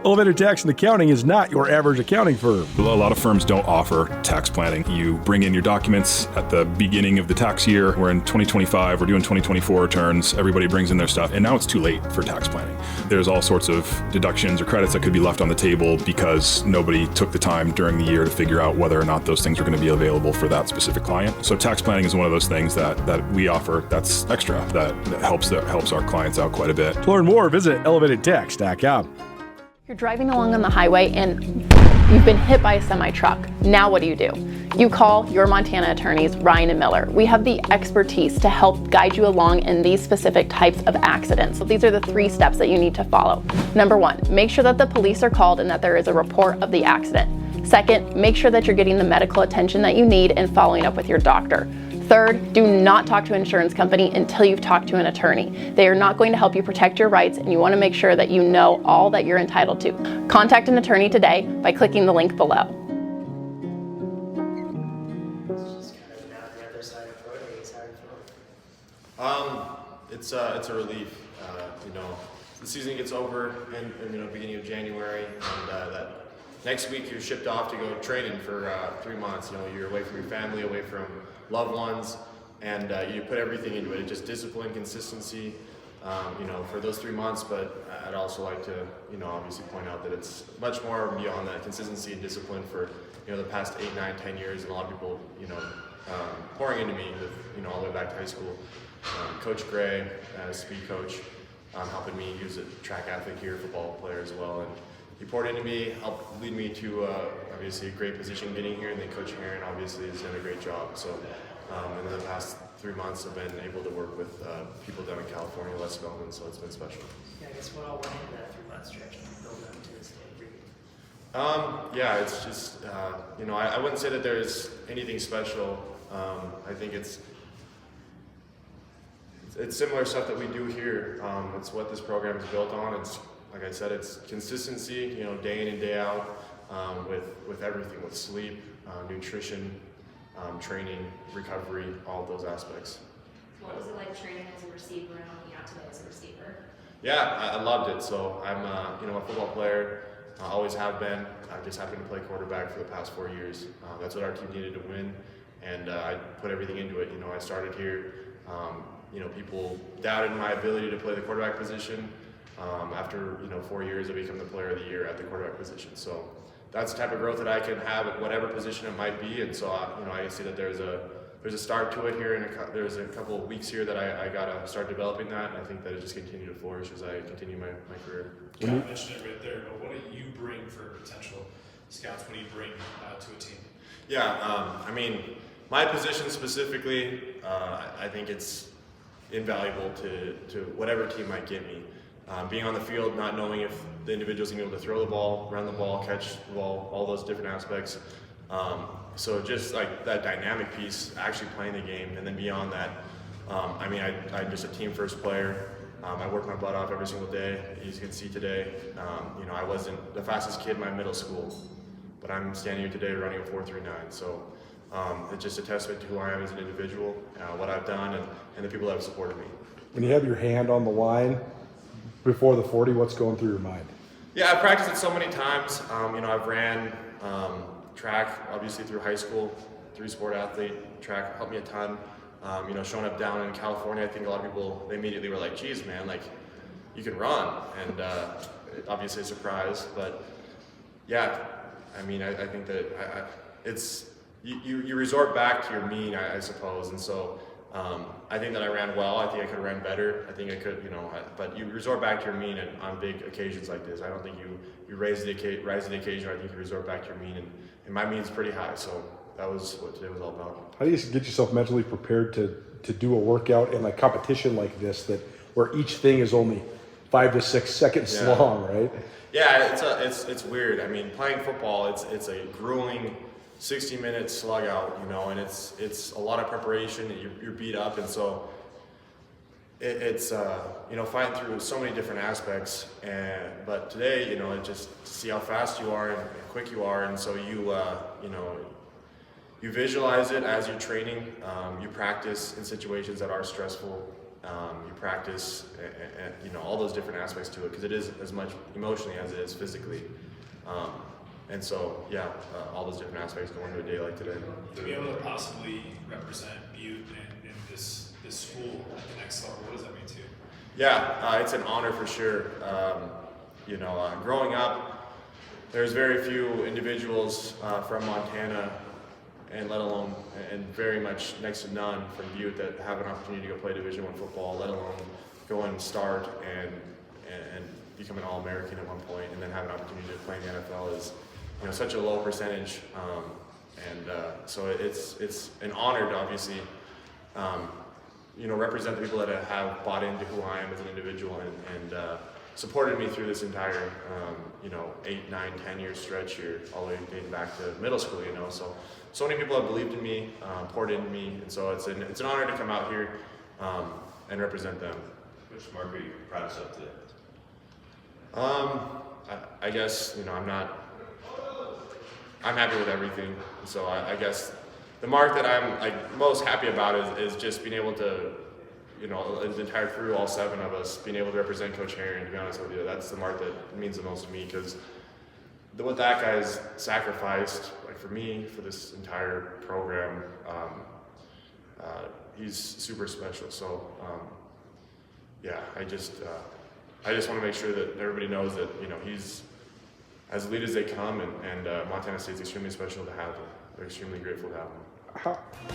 Elevated Tax and Accounting is not your average accounting firm. A lot of firms don't offer tax planning. You bring in your documents at the beginning of the tax year. We're in 2025, we're doing 2024 returns. Everybody brings in their stuff, and now it's too late for tax planning. There's all sorts of deductions or credits that could be left on the table because nobody took the time during the year to figure out whether or not those things are going to be available for that specific client. So tax planning is one of those things that we offer that's extra, that helps our clients out quite a bit. To learn more, visit elevatedtax.com. You're driving along on the highway and you've been hit by a semi-truck. Now what do? You call your Montana attorneys, Ryan and Miller. We have the expertise to help guide you along in these specific types of accidents. So these are the 3 steps that you need to follow. Number 1, make sure that the police are called and that there is a report of the accident. Second, make sure that you're getting the medical attention that you need and following up with your doctor. Third, do not talk to an insurance company until you've talked to an attorney. They are not going to help you protect your rights, and you want to make sure that you know all that you're entitled to. Contact an attorney today by clicking the link below. It's a relief. The season gets over in beginning of January, and that next week you're shipped off to go training for 3 months. You're away from your family, away from loved ones, and you put everything into it. It's just discipline, consistency, for those 3 months. But I'd also like to, obviously point out that it's much more beyond that. Consistency and discipline for, the past 8, 9, 10 years, and a lot of people, pouring into me with, all the way back to high school. Coach Gray, speed coach, helping me use a track athlete here, football player as well, and he poured into me, helped lead me to obviously a great position getting here, and then Coach Aaron obviously has done a great job. So in the past 3 months I've been able to work with people down in California, West Melbourne, so it's been special. Yeah, I guess what all went into that 3-month stretch and build up to this day? Yeah, it's just, I wouldn't say that there's anything special. I think it's similar stuff that we do here. It's what this program is built on. It's, like I said, it's consistency, day in and day out, with everything, with sleep, nutrition, training, recovery, all of those aspects. What was it like training as a receiver and helping out today as a receiver? Yeah, I loved it. So I'm, a football player, always have been. I just happened to play quarterback for the past 4 years. That's what our team needed to win, and I put everything into it. I started here. People doubted my ability to play the quarterback position. After 4 years, I become the player of the year at the quarterback position. So that's the type of growth that I can have at whatever position it might be. And so I see that there's a start to it here, and there's a couple of weeks here that I gotta start developing that. And I think that it just continue to flourish as I continue my career. You kind of mentioned it right there, but what do you bring for potential scouts? What do you bring to a team? Yeah, my position specifically, I think it's invaluable to whatever team might get me. Being on the field, not knowing if the individual's going to be able to throw the ball, run the ball, catch the ball, all those different aspects. So just like that dynamic piece, actually playing the game, and then beyond that, I'm just a team first player. I work my butt off every single day. As you can see today, I wasn't the fastest kid in my middle school, but I'm standing here today running a 4.39. So it's just a testament to who I am as an individual, what I've done, and the people that have supported me. When you have your hand on the line before the 40, what's going through your mind? Yeah, I've practiced it so many times. I've ran track, obviously through high school, 3-sport athlete. Track helped me a ton. Showing up down in California, I think a lot of people, they immediately were like, geez, man, like, you can run. And obviously a surprise, but yeah, I think that it's, you resort back to your mean, I suppose. And so I think that I ran well. I think I could have ran better. I think I could, but you resort back to your mean on big occasions like this. I don't think you rise to the occasion. I think you resort back to your mean, and my mean is pretty high. So that was what today was all about. How do you get yourself mentally prepared to do a workout in a competition like this, where each thing is only 5 to 6 seconds long, right? Yeah, it's weird. Playing football, it's a grueling 60-minute slug out, and it's a lot of preparation. You're beat up, and so it's fighting through so many different aspects. But today, just to see how fast you are and quick you are, and so you visualize it as you're training. You practice in situations that are stressful, you practice, and you know, all those different aspects to it, because it is as much emotionally as it is physically. And so, yeah, all those different aspects go into a day like today. To be able to possibly represent Butte in this school at the next level, what does that mean to you? Yeah, it's an honor for sure. You know, growing up, there's very few individuals from Montana, and let alone, and very much next to none from Butte, that have an opportunity to go play Division I football, let alone go and start and become an All-American at one point, and then have an opportunity to play in the NFL is, you know, such a low percentage. So it's an honor to obviously, you know, represent the people that have bought into who I am as an individual and supported me through this entire, you know, 8, 9, 10-year stretch here, all the way dating back to middle school, you know. So many people have believed in me, poured into me, and so it's an honor to come out here and represent them. Which mark are you proudest of today? I guess, you know, I'm happy with everything. So I guess the mark that I'm like most happy about is just being able to, you know, the entire crew, all 7 of us, being able to represent Coach Herring. To be honest with you, that's the mark that means the most to me, because what that guy's sacrificed, like for me, for this entire program, he's super special. So yeah, I just want to make sure that everybody knows that, you know, he's as elite as they come, and Montana State's extremely special to have him. They're extremely grateful to have him.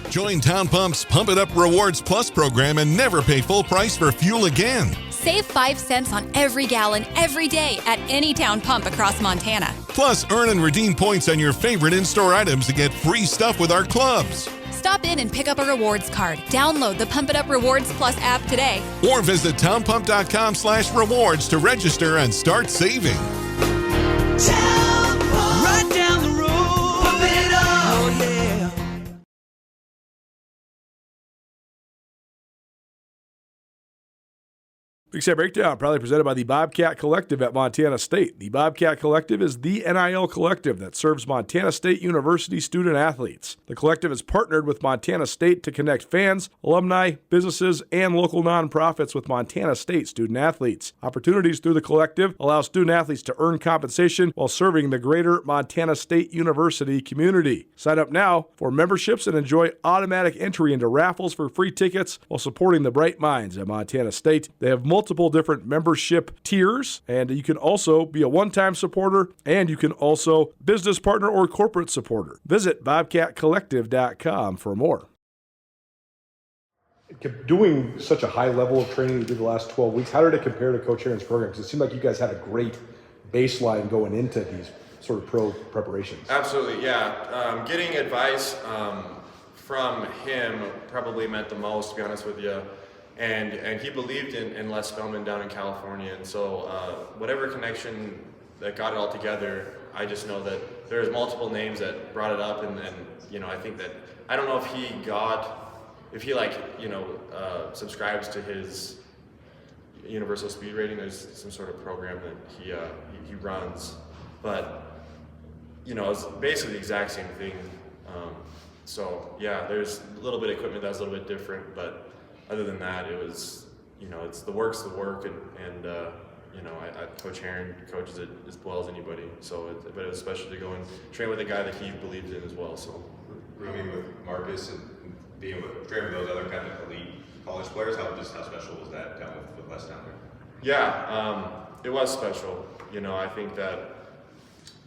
Join Town Pump's Pump It Up Rewards Plus program and never pay full price for fuel again. Save 5 cents on every gallon every day at any Town Pump across Montana. Plus, earn and redeem points on your favorite in-store items to get free stuff with our clubs. Stop in and pick up a rewards card. Download the Pump It Up Rewards Plus app today. Or visit townpump.com/rewards to register and start saving. Town Pump. Right down the road. Pump it up. Oh, yeah. Big Sky Breakdown, proudly presented by the Bobcat Collective at Montana State. The Bobcat Collective is the NIL collective that serves Montana State University student athletes. The collective is partnered with Montana State to connect fans, alumni, businesses, and local nonprofits with Montana State student athletes. Opportunities through the collective allow student athletes to earn compensation while serving the greater Montana State University community. Sign up now for memberships and enjoy automatic entry into raffles for free tickets while supporting the bright minds at Montana State. They have multiple different membership tiers, and you can also be a one-time supporter, and you can also business partner or corporate supporter. Visit bobcatcollective.com for more. Doing such a high level of training you did the last 12 weeks, how did it compare to Coach Herring's program? Because it seemed like you guys had a great baseline going into these sort of pro preparations. Absolutely, yeah. Getting advice from him probably meant the most, to be honest with you. And he believed in Les Spellman down in California, and so whatever connection that got it all together, I just know that there's multiple names that brought it up, and you know, I think that, I don't know if he like, you know, subscribes to his universal speed rating. There's some sort of program that he runs, but you know, it's basically the exact same thing. So yeah, there's a little bit of equipment that's a little bit different, but other than that, it was, you know, it's the work's the work, and you know, Coach Herring coaches it as well as anybody. So, but it was special to go and train with a guy that he believed in as well. So, rooming with Marcus and being able to train with those other kind of elite college players, how special was that down with Les down there? Yeah, it was special. You know, I think that,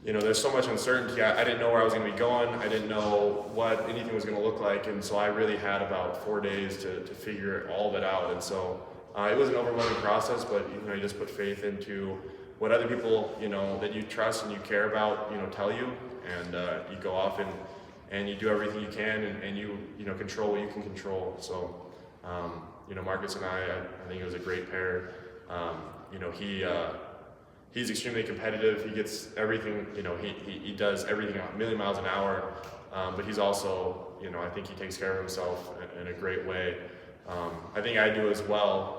you know, there's so much uncertainty. I didn't know where I was going to be going. I didn't know what anything was going to look like. And so I really had about 4 days to figure all of it out. And so it was an overwhelming process, but, you know, you just put faith into what other people, you know, that you trust and you care about, you know, tell you. And you go off and you do everything you can, and you know, control what you can control. So, you know, Marcus and I think it was a great pair. You know, he's extremely competitive. He gets everything, you know, he does everything a million miles an hour, but he's also, you know, I think he takes care of himself in a great way. I think I do as well,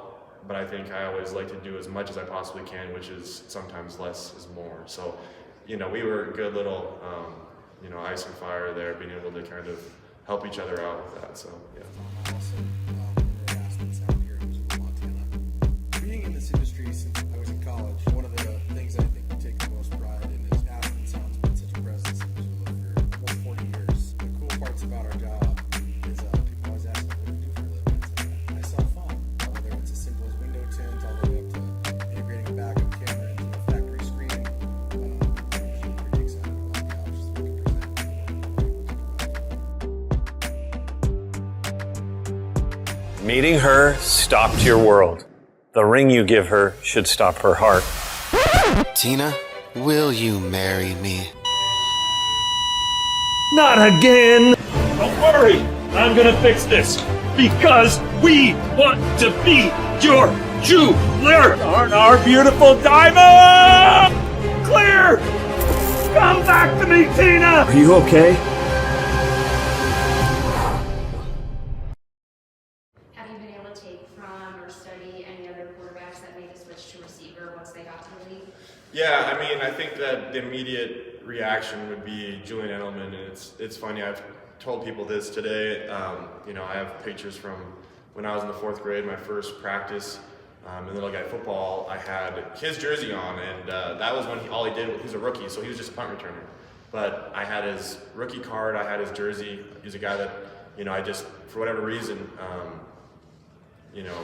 but I think I always like to do as much as I possibly can, which is sometimes less is more. So, you know, we were a good little, you know, ice and fire there, being able to kind of help each other out with that. So, yeah. nice about our job is people always ask me, what do you do for a living? I sell foam, whether it's as simple as window tint all the way up to integrating a backup camera into a factory screen. I'm usually pretty excited about the options we can present. Meeting her stopped your world. The ring you give her should stop her heart. Tina, will you marry me? Not again! Don't worry, I'm gonna fix this. Because we want to be your jeweler! On our beautiful diamond! Clear! Come back to me, Tina! Are you okay? Have you been able to take from or study any other quarterbacks that made the switch to receiver once they got to the league? Yeah, I mean, I think that the immediate reaction would be Julian Edelman, and it's funny. I've told people this today. You know, I have pictures from when I was in the 4th grade, my first practice in little guy football. I had his jersey on, and that was when all he did. He was a rookie, so he was just a punt returner. But I had his rookie card. I had his jersey. He was a guy that, you know, I just, for whatever reason, you know,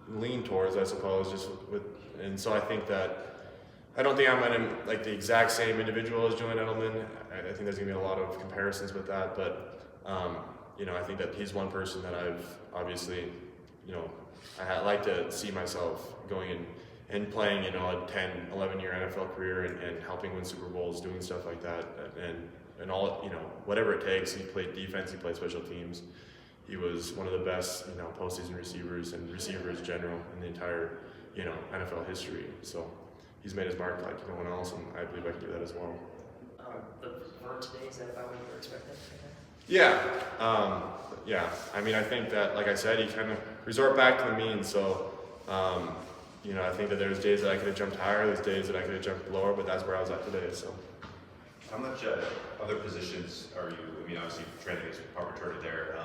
lean towards, I suppose, just with. And so I think that. I don't think I'm like the exact same individual as Julian Edelman. I think there's gonna be a lot of comparisons with that, but you know, I think that he's one person that I've obviously, you know, I like to see myself going in and playing, you know, a 10, 11-year NFL career and helping win Super Bowls, doing stuff like that, and all, you know, whatever it takes. He played defense, he played special teams. He was one of the best, you know, postseason receivers and receivers general in the entire, you know, NFL history. So. He's made his mark like no one else, and I believe I can do that as well. The Ortt today, is that about what you were expecting? Yeah, yeah. I mean, I think that, like I said, he kind of resort back to the mean. So, you know, I think that there's days that I could have jumped higher, there's days that I could have jumped lower, but that's where I was at today. So, how much other positions are you? I mean, obviously, training is punt returner there.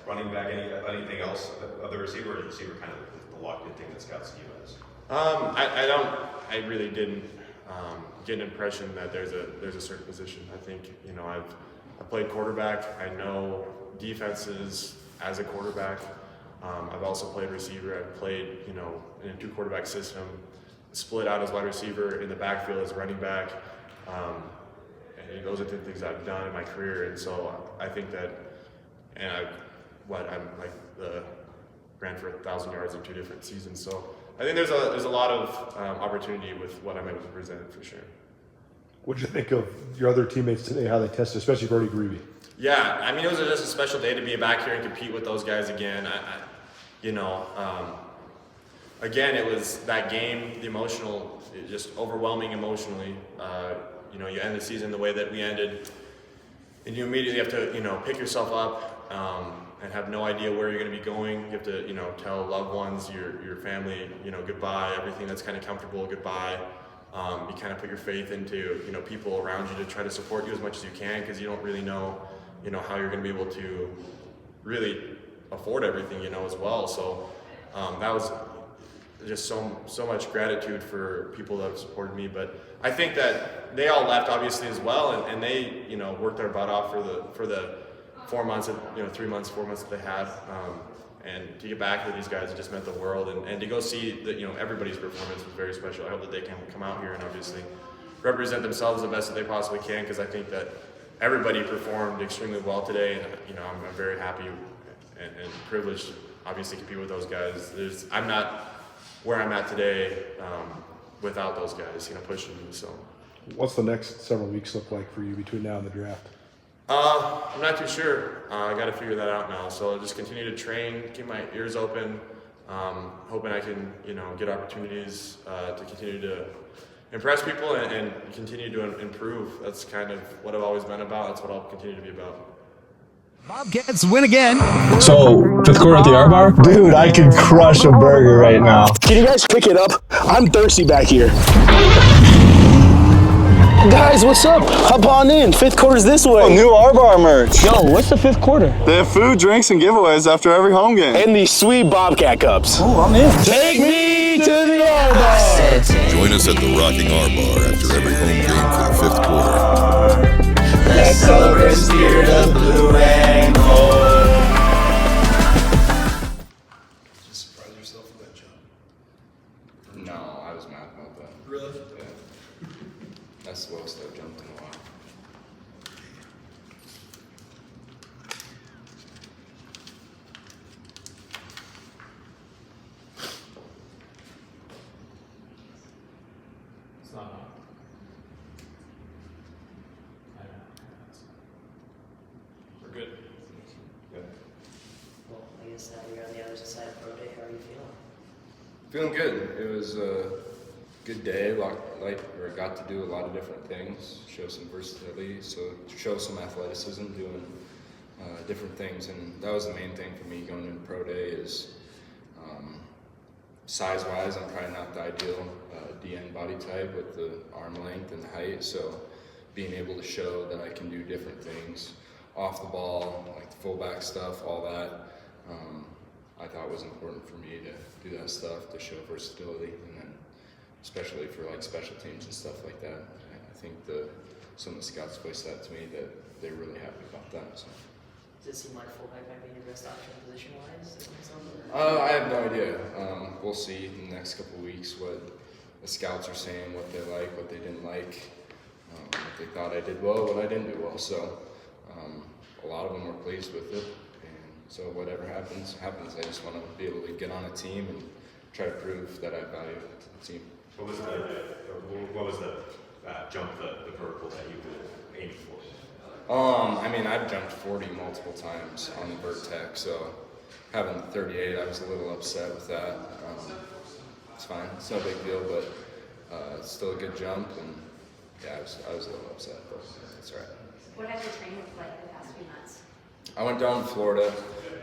Running back, anything else? Other receiver, or is receiver kind of the locked-in thing that scouts you as? I really didn't get an impression that there's a certain position. I think, you know, I played quarterback. I know defenses as a quarterback. I've also played receiver. I've played, you know, in a 2-quarterback system, split out as wide receiver, in the backfield as running back. And those are the things I've done in my career. And so I think that, and I'm like ran for 1,000 yards in 2 different seasons. So I think there's a lot of opportunity with what I'm able to present for sure. What did you think of your other teammates today, how they tested, especially Brody Grebe? Yeah, I mean, it was just a special day to be back here and compete with those guys again. You know, again, it was that game, the emotional, just overwhelming emotionally. You know, you end the season the way that we ended, and you immediately have to, you know, pick yourself up and have no idea where you're going to be going. You have to, you know, tell loved ones, your family, you know, goodbye, everything that's kind of comfortable, goodbye. You kind of put your faith into, you know, people around you to try to support you as much as you can, because you don't really know, you know, how you're going to be able to really afford everything, you know, as well. So that was just so much gratitude for people that have supported me. But I think that they all left obviously as well, and they, you know, worked their butt off for the 4 months, 3 months, 4 months that they had. And to get back with these guys, it just meant the world. And to go see that, you know, everybody's performance was very special. I hope that they can come out here and obviously represent themselves the best that they possibly can, because I think that everybody performed extremely well today. And, you know, I'm very happy and privileged to obviously compete with those guys. I'm not where I'm at today without those guys, you know, pushing me. So, what's the next several weeks look like for you between now and the draft? I'm not too sure. I got to figure that out now. So I'll just continue to train, keep my ears open, hoping I can, you know, get opportunities to continue to impress people and continue to improve. That's kind of what I've always been about. That's what I'll continue to be about. Bobcats win again. So, 5th quarter at the R-Bar? Dude, I could crush a burger right now. Can you guys pick it up? I'm thirsty back here. Guys, what's up? Hop on in. 5th quarter's this way. Oh, new R-Bar merch. Yo, what's the 5th quarter? They have food, drinks, and giveaways after every home game. And these sweet Bobcat cups. Oh, I'm in. Take me to the R-Bar. Join us at the Rocking R-Bar after every home game for the 5th quarter. Let's oversteer the blue and gold. Just surprise yourself with that jump. No, I was mad about that. Really? Yeah. That's the lowest I've jumped in a while. It's not enough. We're good. Good. Well, I guess now you're on the other side of pro day. How are you feeling? Feeling good. It was a good day. Got to do a lot of different things, show some versatility, so show some athleticism, doing different things, and that was the main thing for me going into pro day. Is size-wise, I'm probably not the ideal DN body type with the arm length and the height, so being able to show that I can do different things off the ball, like the fullback stuff, all that, I thought was important for me to do that stuff, to show versatility, and then especially for like special teams and stuff like that. I think some of the scouts voiced that to me, that they're really happy about that. So. Does it seem like fullback might be your best option position-wise? I have no idea. We'll see in the next couple of weeks what the scouts are saying, what they like, what they didn't like, what they thought I did well, what I didn't do well. So a lot of them were pleased with it. And so whatever happens, happens. I just want to be able to get on a team and try to prove that I value it to the team. What was the jump, the vertical that you were aiming for? I mean, I've jumped 40 multiple times on the vertex, so having 38, I was a little upset with that. It's fine, it's no big deal, but it's still a good jump, and yeah, I was a little upset, but it's all right. What has your training looked like the past few months? I went down to Florida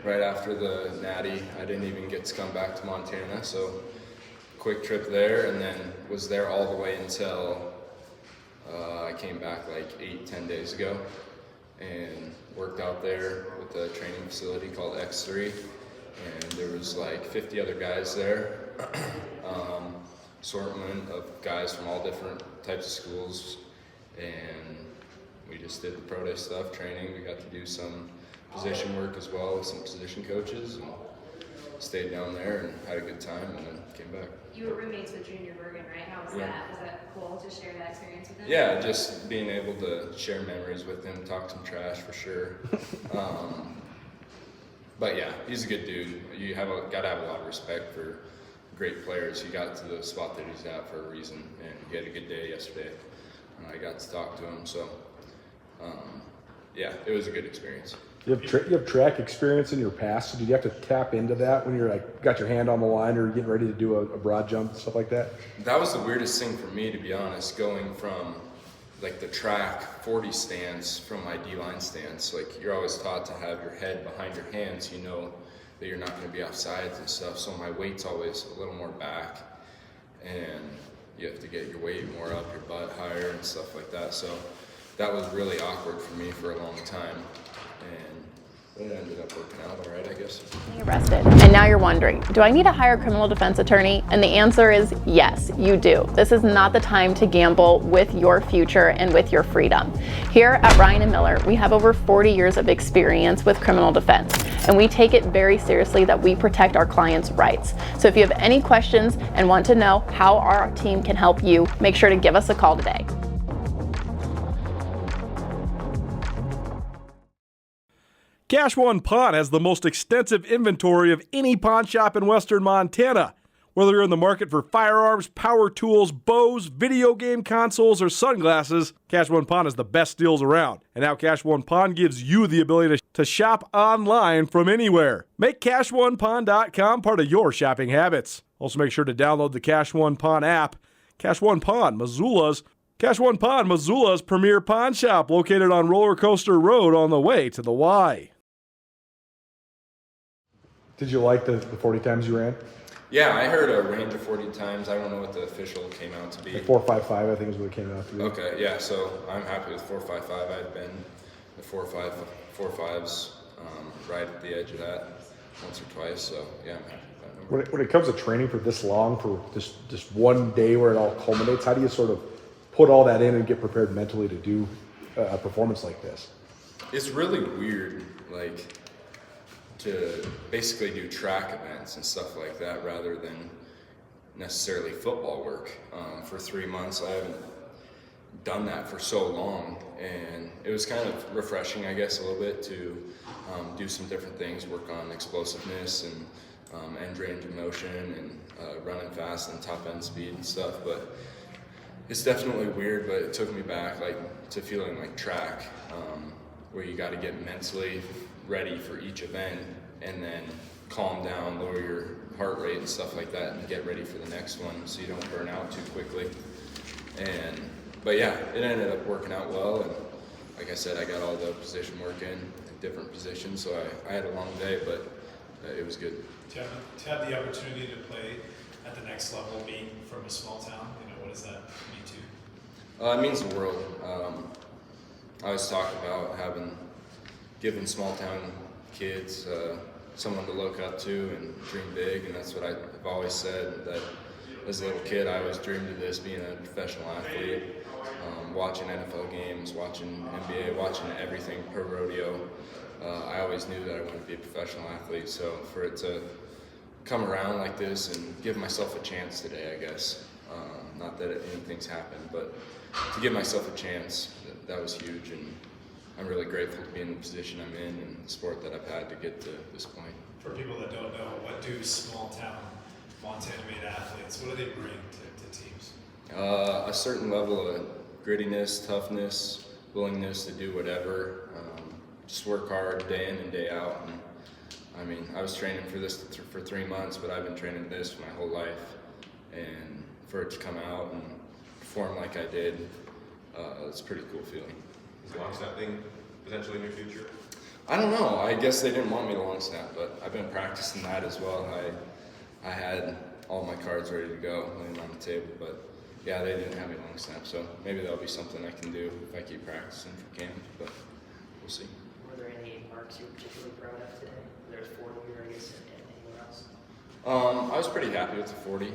right after the Natty. I didn't even get to come back to Montana, so quick trip there, and then was there all the way until I came back like 8-10 days ago, and worked out there with a training facility called X3, and there was like 50 other guys there, assortment of guys from all different types of schools, and we just did the pro day stuff, training. We got to do some position work as well with some position coaches, and stayed down there and had a good time, and then came back. You were roommates with Junior Bergen, right? How was that? Was that cool to share that experience with him? Yeah, just being able to share memories with him, talk some trash for sure. But yeah, he's a good dude. You got to have a lot of respect for great players. He got to the spot that he's at for a reason, and he had a good day yesterday. I got to talk to him, so yeah, it was a good experience. You have track experience in your past, so did you have to tap into that when you're like got your hand on the line or getting ready to do a broad jump and stuff like that? That was the weirdest thing for me, to be honest, going from like the track 40 stance from my D-line stance. Like, you're always taught to have your head behind your hands, you know that you're not going to be off sides and stuff, so my weight's always a little more back, and you have to get your weight more up, your butt higher and stuff like that. So that was really awkward for me for a long time, and it ended up working out all right, I guess. Arrested. And now you're wondering, do I need to hire a criminal defense attorney? And the answer is yes, you do. This is not the time to gamble with your future and with your freedom. Here at Rylan & Miller, we have over 40 years of experience with criminal defense, and we take it very seriously that we protect our clients' rights. So if you have any questions and want to know how our team can help you, make sure to give us a call today. Cash One Pawn has the most extensive inventory of any pawn shop in western Montana. Whether you're in the market for firearms, power tools, bows, video game consoles, or sunglasses, Cash One Pawn has the best deals around. And now Cash One Pawn gives you the ability to shop online from anywhere. Make CashOnePawn.com part of your shopping habits. Also make sure to download the Cash One Pawn app. Cash One Pawn, Missoula's premier pawn shop, located on Roller Coaster Road on the way to the Y. Did you like the 40 times you ran? Yeah, I heard a range of 40 times. I don't know what the official came out to be. Like 4.55, I think is what it came out to be. Okay, yeah, so I'm happy with 4.55. I've been the 4.5s right at the edge of that once or twice, so yeah, I'm happy with that number. When it comes to training for this long, for just one day where it all culminates, how do you sort of put all that in and get prepared mentally to do a performance like this? It's really weird, like, to basically do track events and stuff like that rather than necessarily football work. For 3 months, I haven't done that for so long, and it was kind of refreshing, I guess, a little bit to do some different things, work on explosiveness and end range of motion and running fast and top end speed and stuff. But it's definitely weird, but it took me back like to feeling like track, where you got to get mentally ready for each event and then calm down, lower your heart rate and stuff like that, and get ready for the next one so you don't burn out too quickly. But yeah, it ended up working out well, and like I said, I got all the position work in different positions, so I had a long day, but it was good. To have the opportunity to play at the next level, being from a small town, what does that mean to you? It means the world. I always talk about giving small town kids someone to look up to and dream big, and that's what I've always said, that as a little kid I always dreamed of this, being a professional athlete, watching NFL games, watching NBA, watching everything, pro rodeo. I always knew that I wanted to be a professional athlete, so for it to come around like this and give myself a chance today, I guess. Not that anything's happened, but to give myself a chance, that was huge, and I'm really grateful to be in the position I'm in and the sport that I've had to get to this point. For people that don't know, what do small town Montana-made athletes, what do they bring to teams? A certain level of grittiness, toughness, willingness to do whatever, just work hard day in and day out. And I mean, I was training for this for 3 months, but I've been training this my whole life, and for it to come out and perform like I did, it's a pretty cool feeling. Is long snapping potentially in your future? I don't know. I guess they didn't want me to long snap, but I've been practicing that as well. I had all my cards ready to go laying on the table, but yeah, they didn't have me long snap, so maybe that'll be something I can do if I keep practicing for camp, but we'll see. Were there any marks you were particularly proud of today? There's 40 or I guess anywhere else? I was pretty happy with the 40.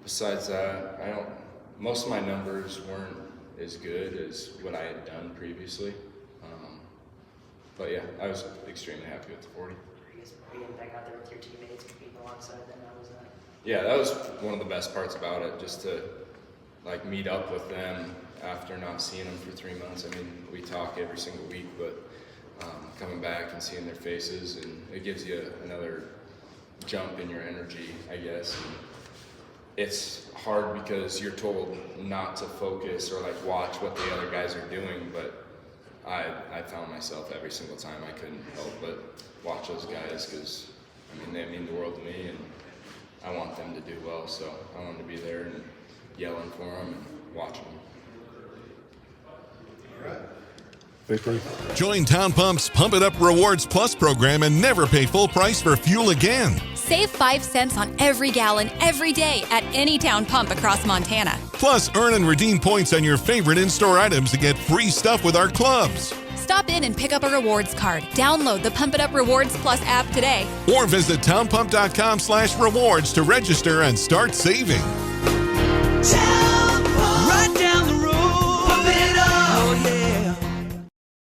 Besides that, most of my numbers weren't as good as what I had done previously. But yeah, I was extremely happy with the 40. I guess being back out there with your teammates, competing alongside them, how was that? Yeah, that was one of the best parts about it, just to like meet up with them after not seeing them for 3 months. I mean, we talk every single week, but coming back and seeing their faces, and it gives you another jump in your energy, I guess. And it's hard because you're told not to focus or like watch what the other guys are doing, but I found myself every single time I couldn't help but watch those guys, because I mean, they mean the world to me, and I want them to do well, so I want to be there and yelling for them and watching them. All right. Victory. Join Town Pump's Pump It Up Rewards Plus program and never pay full price for fuel again. Save 5 cents on every gallon every day at any town pump across Montana. Plus, earn and redeem points on your favorite in-store items to get free stuff with our clubs. Stop in and pick up a rewards card. Download the Pump It Up Rewards Plus app today. Or visit townpump.com/rewards to register and start saving. Town